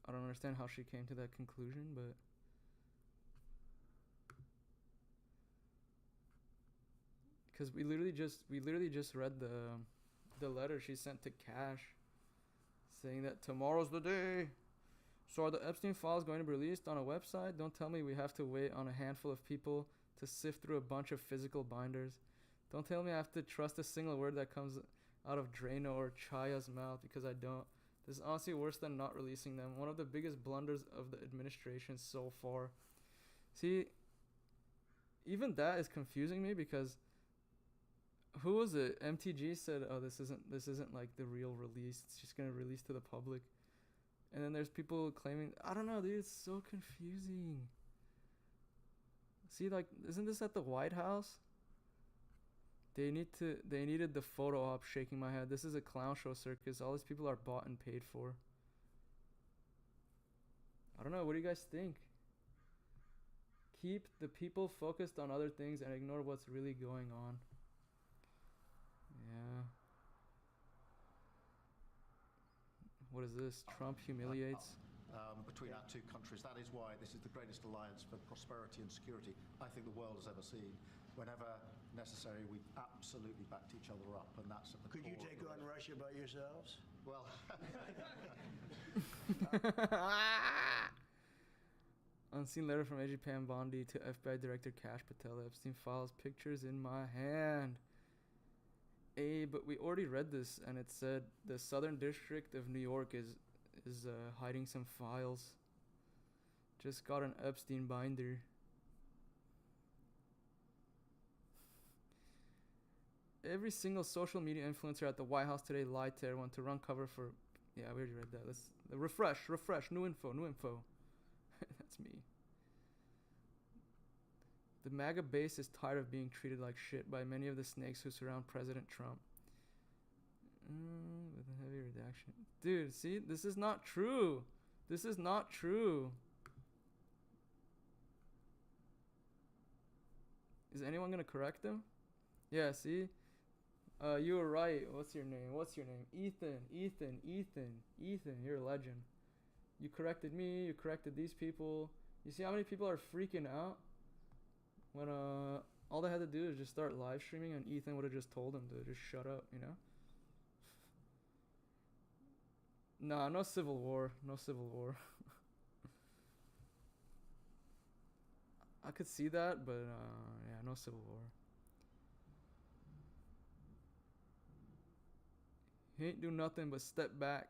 understand how she came to that conclusion, but because we literally just read the letter she sent to Kash saying that tomorrow's the day. So are the Epstein files going to be released on a website? Don't tell me we have to wait on a handful of people to sift through a bunch of physical binders. Don't tell me I have to trust a single word that comes out of Drano or Chaya's mouth, because I don't. This is honestly worse than not releasing them. One of the biggest blunders of the administration so far. See, even that is confusing me, because who was it? MTG said, "Oh, this isn't like the real release. It's just gonna release to the public." And then there's people claiming, I don't know, dude. It's so confusing. See, like, isn't this at the White House? They needed the photo op. Shaking my head. This is a clown show circus. All these people are bought and paid for. I don't know. What do you guys think? Keep the people focused on other things and ignore what's really going on. Yeah. What is this? Trump humiliates. Between our two countries. That is why this is the greatest alliance for prosperity and security I think the world has ever seen. Whenever necessary, we absolutely backed each other up, and that's at the Could core you take of the on Russia by yourselves? Well, Unseen letter from AG Pam Bondi to FBI Director Kash Patel. Epstein files, pictures in my hand. But we already read this, and it said the Southern District of New York is hiding some files. Just got an Epstein binder. Every single social media influencer at the White House today lied to everyone to run cover for. Yeah, we already read that. Let's refresh. New info. That's me. The MAGA base is tired of being treated like shit by many of the snakes who surround President Trump. With a heavy redaction. Dude, see? This is not true. Is anyone gonna correct them? Yeah, see? You were right. What's your name? Ethan. You're a legend. You corrected me. You corrected these people. You see how many people are freaking out? When all they had to do is just start live streaming, and Ethan would have just told them to just shut up, you know? Nah, no civil war. I could see that, but yeah, no civil war. He ain't do nothing but step back.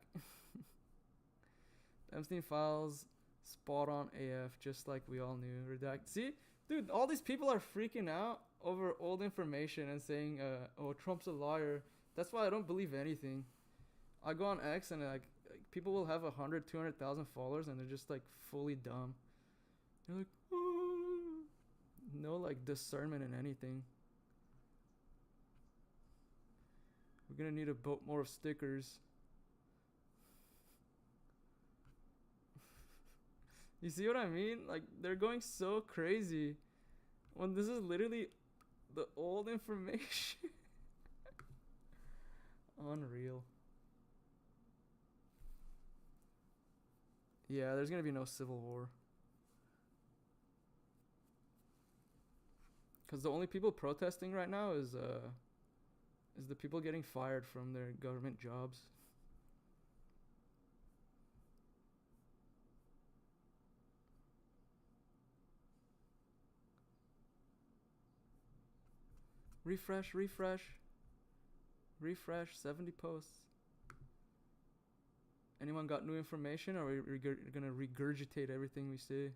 Epstein files, spot on AF, just like we all knew. Redact. See? Dude, all these people are freaking out over old information and saying, oh, Trump's a liar. That's why I don't believe anything. I go on X and like people will have 100, 200,000 followers and they're just like fully dumb. They're like, oh. No like discernment in anything. We're gonna need a boat more of stickers. You see what I mean? Like, they're going so crazy when this is literally the old information. Unreal. Yeah, there's gonna be no civil war. Because the only people protesting right now is the people getting fired from their government jobs. Refresh, 70 posts. Anyone got new information, or are we gonna regurgitate everything we say?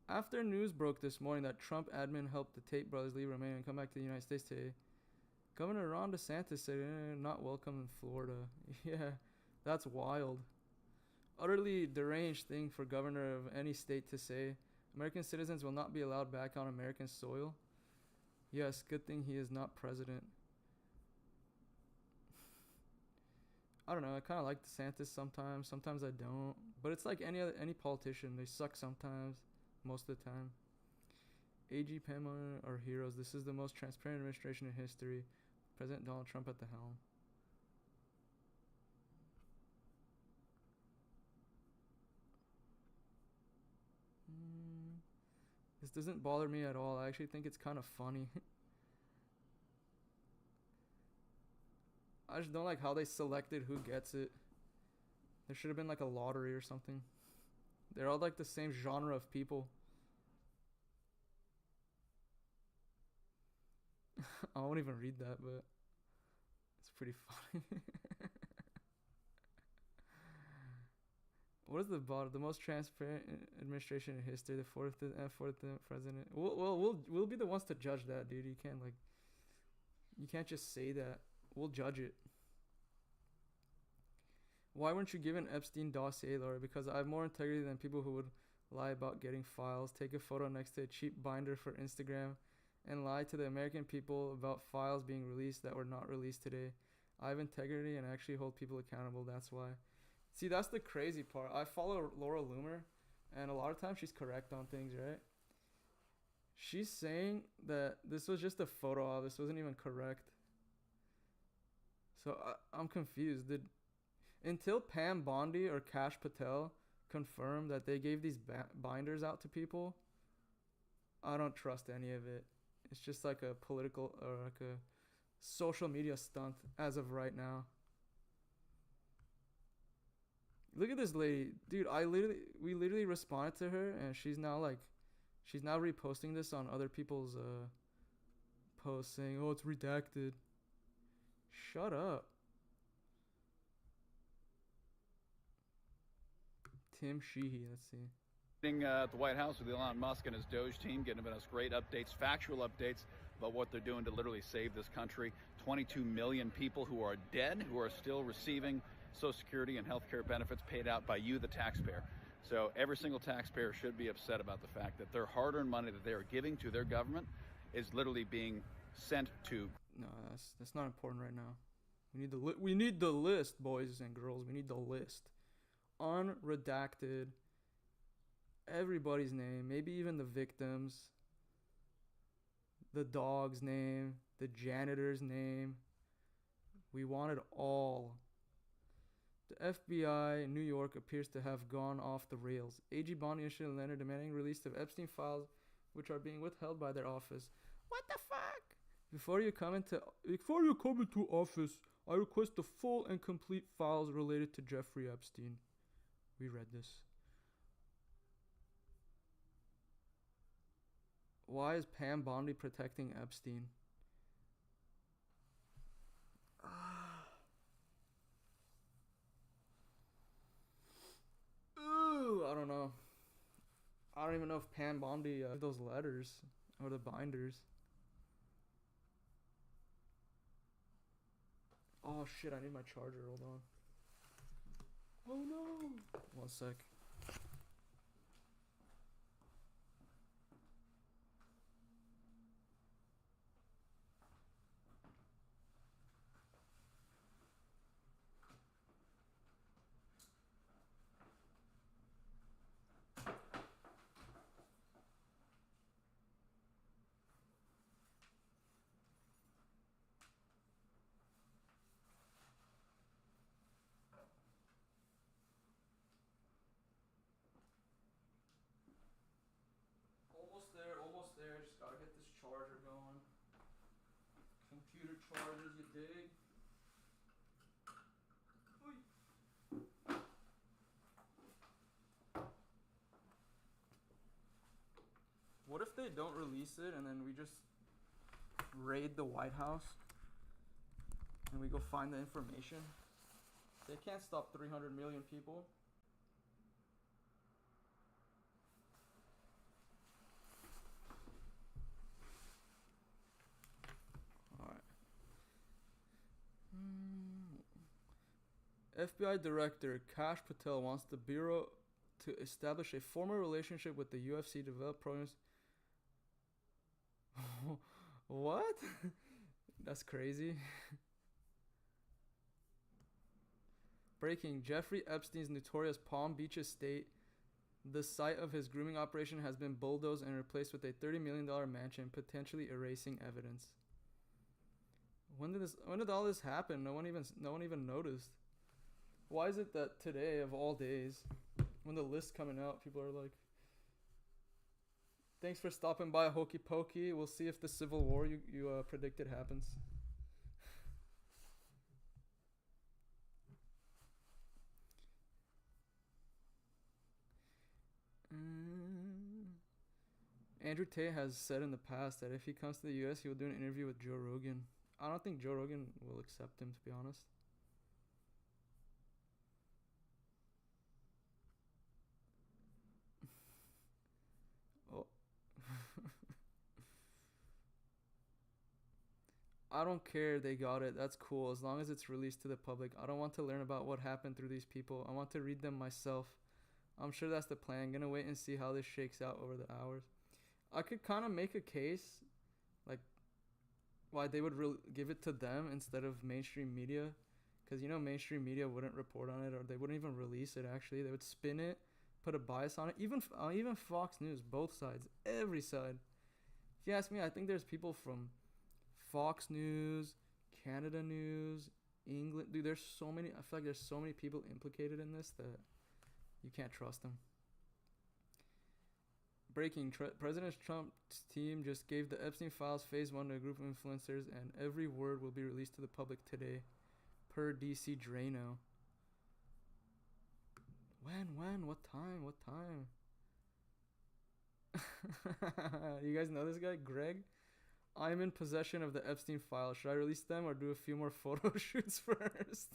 After news broke this morning that Trump admin helped the Tate brothers leave Romania and come back to the United States today, Governor Ron DeSantis said, not welcome in Florida. Yeah, that's wild. Utterly deranged thing for governor of any state to say. American citizens will not be allowed back on American soil. Yes, good thing he is not president. I don't know, I kind of like DeSantis sometimes. Sometimes I don't. But it's like any politician. They suck sometimes, most of the time. AG Pam Bondi are heroes. This is the most transparent administration in history. President Donald Trump at the helm. This doesn't bother me at all. I actually think it's kind of funny. I just don't like how they selected who gets it. There should have been like a lottery or something. They're all like the same genre of people. I won't even read that, but it's pretty funny. What is the most transparent administration in history? The fourth president. We'll be the ones to judge that, dude. You can't just say that. We'll judge it. Why weren't you given Epstein dossier, Laura? Because I have more integrity than people who would lie about getting files, take a photo next to a cheap binder for Instagram, and lie to the American people about files being released that were not released today. I have integrity and actually hold people accountable. That's why. See, that's the crazy part. I follow Laura Loomer, and a lot of times she's correct on things, right? She's saying that this was just a photo op. This wasn't even correct. So I'm confused. Until Pam Bondi or Kash Patel confirmed that they gave these binders out to people, I don't trust any of it. It's just like a political or like a social media stunt as of right now. Look at this lady, dude. We literally responded to her, and she's now reposting this on other people's posts, saying, "Oh, it's redacted." Shut up. Tim Sheehy, let's see. At the White House with Elon Musk and his DOJ team, getting us great updates, factual updates about what they're doing to literally save this country. 22 million people who are dead, who are still receiving Social Security and health care benefits paid out by you, the taxpayer. So every single taxpayer should be upset about the fact that their hard-earned money that they are giving to their government is literally being sent to. No, that's not important right now. We need the list, boys and girls. We need the list. Unredacted. Everybody's name, maybe even the victims, the dog's name, the janitor's name. We want it all. The FBI in New York appears to have gone off the rails. AG Bondi issued a letter demanding release of Epstein files, which are being withheld by their office. What the fuck? Before you come into office, I request the full and complete files related to Jeffrey Epstein. We read this. Why is Pam Bondi protecting Epstein? Ooh, I don't know. I don't even know if Pam Bondi those letters or the binders. Oh shit, I need my charger. Hold on. Oh no. One sec. charges, you dig? What if they don't release it and then we just raid the White House and we go find the information? They can't stop 300 million people. Alright. FBI Director Kash Patel wants the Bureau to establish a formal relationship with the UFC, develop programs. What? That's crazy. Breaking: Jeffrey Epstein's notorious Palm Beach estate, the site of his grooming operation, has been bulldozed and replaced with a $30 million mansion, potentially erasing evidence. When did all this happen? No one even noticed. Why is it that today, of all days, when the list's coming out, people are like, thanks for stopping by, Hokey Pokey. We'll see if the civil war you predicted happens. Andrew Tate has said in the past that if he comes to the U.S., he will do an interview with Joe Rogan. I don't think Joe Rogan will accept him, to be honest. Oh. I don't care, they got it. That's cool. As long as it's released to the public. I don't want to learn about what happened through these people. I want to read them myself. I'm sure that's the plan. Gonna wait and see how this shakes out over the hours. I could kind of make a case, like, why they would give it to them instead of mainstream media. Because, mainstream media wouldn't report on it, or they wouldn't even release it, actually. They would spin it, put a bias on it. Even Fox News, both sides, every side. If you ask me, I think there's people from Fox News, Canada News, England. Dude, there's so many. I feel like there's so many people implicated in this that you can't trust them. Breaking: President Trump's team just gave the Epstein Files Phase 1 to a group of influencers, and every word will be released to the public today, per DC Drano. When? What time? You guys know this guy, Greg? I'm in possession of the Epstein files. Should I release them or do a few more photo shoots first?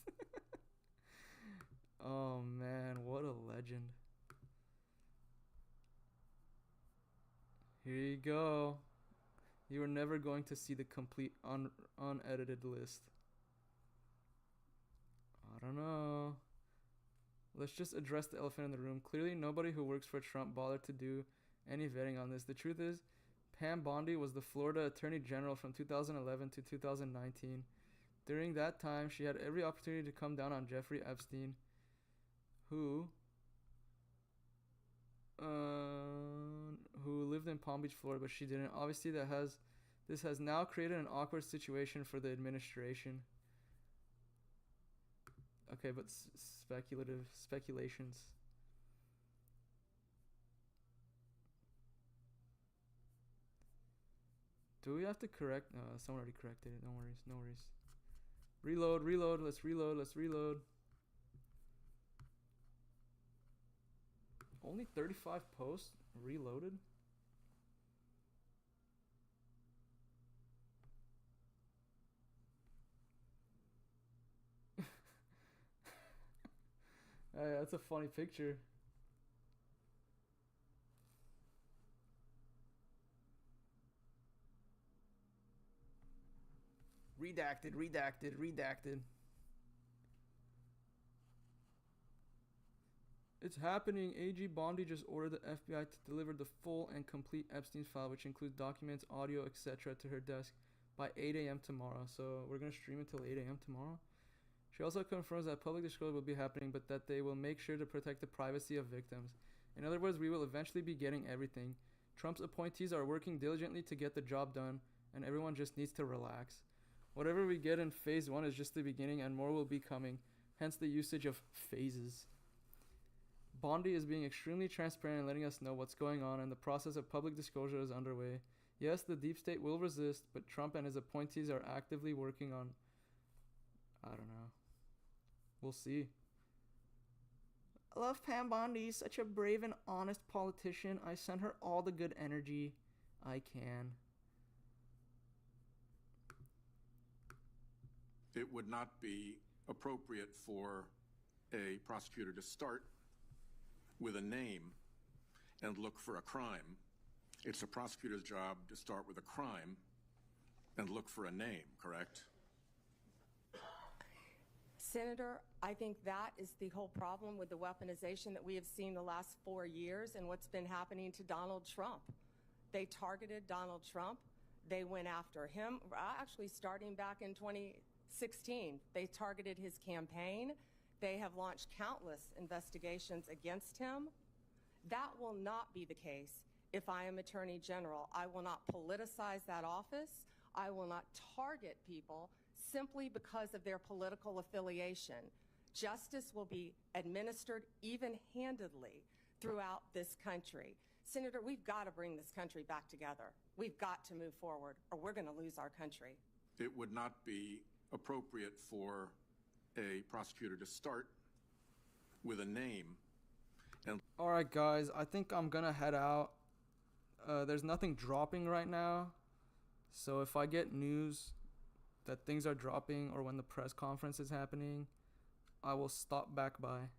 Oh man, what a legend. Here you go. You are never going to see the complete unedited list. I don't know. Let's just address the elephant in the room. Clearly, nobody who works for Trump bothered to do any vetting on this. The truth is, Pam Bondi was the Florida Attorney General from 2011 to 2019. During that time, she had every opportunity to come down on Jeffrey Epstein, who lived in Palm Beach, Florida, but she didn't. Obviously, this has now created an awkward situation for the administration. Okay, but speculations. Do we have to correct? No, someone already corrected it. No worries. Reload. Let's reload. Only 35 posts reloaded? Hey, that's a funny picture. Redacted. It's happening. AG Bondi just ordered the FBI to deliver the full and complete Epstein file, which includes documents, audio, etc., to her desk by 8 a.m. tomorrow. So we're going to stream until 8 a.m. tomorrow. She also confirms that public disclosure will be happening, but that they will make sure to protect the privacy of victims. In other words, we will eventually be getting everything. Trump's appointees are working diligently to get the job done, and everyone just needs to relax. Whatever we get in phase 1 is just the beginning, and more will be coming, hence the usage of phases. Bondi is being extremely transparent and letting us know what's going on, and the process of public disclosure is underway. Yes, the deep state will resist, but Trump and his appointees are actively working on... I don't know. We'll see. I love Pam Bondi, such a brave and honest politician. I send her all the good energy I can. It would not be appropriate for a prosecutor to start with a name and look for a crime. It's a prosecutor's job to start with a crime and look for a name, correct? Senator, I think that is the whole problem with the weaponization that we have seen the last 4 years and what's been happening to Donald Trump. They targeted Donald Trump. They went after him, actually starting back in 2016. They targeted his campaign. They have launched countless investigations against him. That will not be the case if I am Attorney General. I will not politicize that office. I will not target people simply because of their political affiliation. Justice will be administered even-handedly throughout this country. Senator, we've got to bring this country back together. We've got to move forward, or we're going to lose our country. It would not be appropriate for a prosecutor to start with a name. And all right, guys, I think I'm going to head out. There's nothing dropping right now. So if I get news that things are dropping or when the press conference is happening, I will stop back by.